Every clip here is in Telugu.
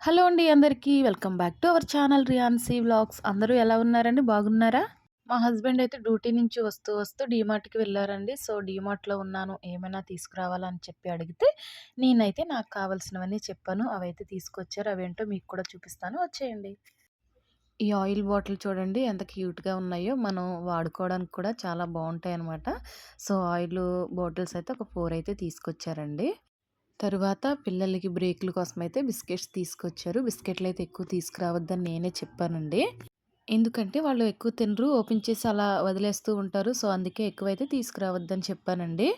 హలో అండి అందరికీ. Welcome back to our channel Riyansi vlogs. అందరూ ఎలా ఉన్నారండి? బాగున్నారా? మా హస్బెండ్ అయితే డ్యూటీ నుంచి వస్తూ డీమార్ట్‌కి వెళ్లారండి. సో, డీమార్ట్‌లో ఉన్నాను. ఏమైనా తీసుకురావాలా అని చెప్పి అడిగితే, నేనైతే నాకు కావాల్సినవన్నీ చెప్పాను. అవైతే తీసుకొచ్చారు. అవేంటో మీకు కూడా చూపిస్తాను. వచ్చేయండి. ఈ ఆయిల్ బాటిల్ చూడండి ఎంత క్యూట్‌గా ఉన్నాయో. మనం వాడుకోవడానికి కూడా చాలా బావుంటాయన్నమాట. సో, ఆయిలు బాటిల్స్ అయితే ఒక 4 అయితే తీసుకొచ్చారండి. తరువాత పిల్లలకి బ్రేకుల కోసమైతే బిస్కెట్స్ తీసుకొచ్చారు. బిస్కెట్‌లయితే ఎక్కువ తీసుకురావద్దని నేనే చెప్పానండి. ఎందుకంటే వాళ్ళు ఎక్కువ తినరు. ఓపెన్ చేసి అలా వదిలేస్తూ ఉంటారు. సో, అందుకే ఎక్కువైతే తీసుకురావద్దని చెప్పానండి.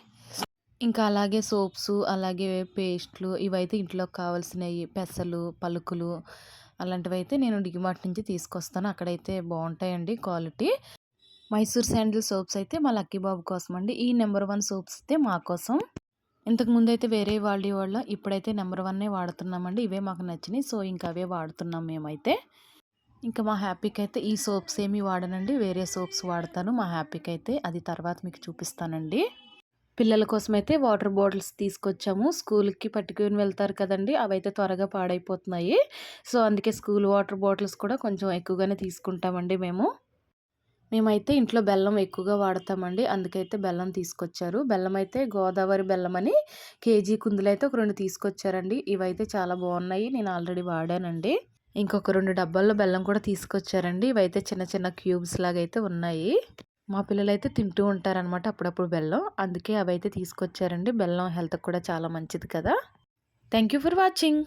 ఇంకా అలాగే సోప్సు, అలాగే పేస్టులు ఇవైతే ఇంట్లోకి కావాల్సినయి పెసలు, పలుకులు అలాంటివైతే నేను డీమార్ట్ నుంచి తీసుకొస్తాను. అక్కడైతే బావుంటాయండి క్వాలిటీ. మైసూర్ శాండిల్ సోప్స్ అయితే మా లక్కీ బాబు కోసమండి. ఈ నంబర్ 1 సోప్స్ అయితే మా కోసం. ఇంతకుముందయితే వేరే వాడేవాళ్ళం. ఇప్పుడైతే నంబర్ 1 వాడుతున్నామండి. ఇవే మాకు నచ్చినియి. సో, ఇంక అవే వాడుతున్నాం మేమైతే. ఇంకా మా హ్యాపీకైతే ఈ సోప్స్ ఏమి వాడనండి. వేరే సోప్స్ వాడతాను మా హ్యాపీకైతే. అది తర్వాత మీకు చూపిస్తానండి. పిల్లల కోసమైతే వాటర్ బాటిల్స్ తీసుకొచ్చాము. స్కూలుకి పట్టుకొని వెళ్తారు కదండీ! అవైతే త్వరగా పాడైపోతున్నాయి. సో, అందుకే స్కూల్ వాటర్ బాటిల్స్ కూడా కొంచెం ఎక్కువగానే తీసుకుంటామండి మేము. మేమైతే ఇంట్లో బెల్లం ఎక్కువగా వాడతామండి. అందుకైతే బెల్లం తీసుకొచ్చారు. బెల్లం అయితే గోదావరి బెల్లమని కేజీ కుందులైతే ఒక 2 తీసుకొచ్చారండి. ఇవైతే చాలా బావున్నాయి. నేను ఆల్రెడీ వాడానండి. ఇంకొక 2 డబ్బాల్లో బెల్లం కూడా తీసుకొచ్చారండి. ఇవైతే చిన్న చిన్న క్యూబ్స్ లాగైతే ఉన్నాయి. మా పిల్లలైతే తింటూ ఉంటారనమాట అప్పుడప్పుడు బెల్లం. అందుకే అవైతే తీసుకొచ్చారండి. బెల్లం హెల్త్‌కి కూడా చాలా మంచిది కదా! Thank you for watching.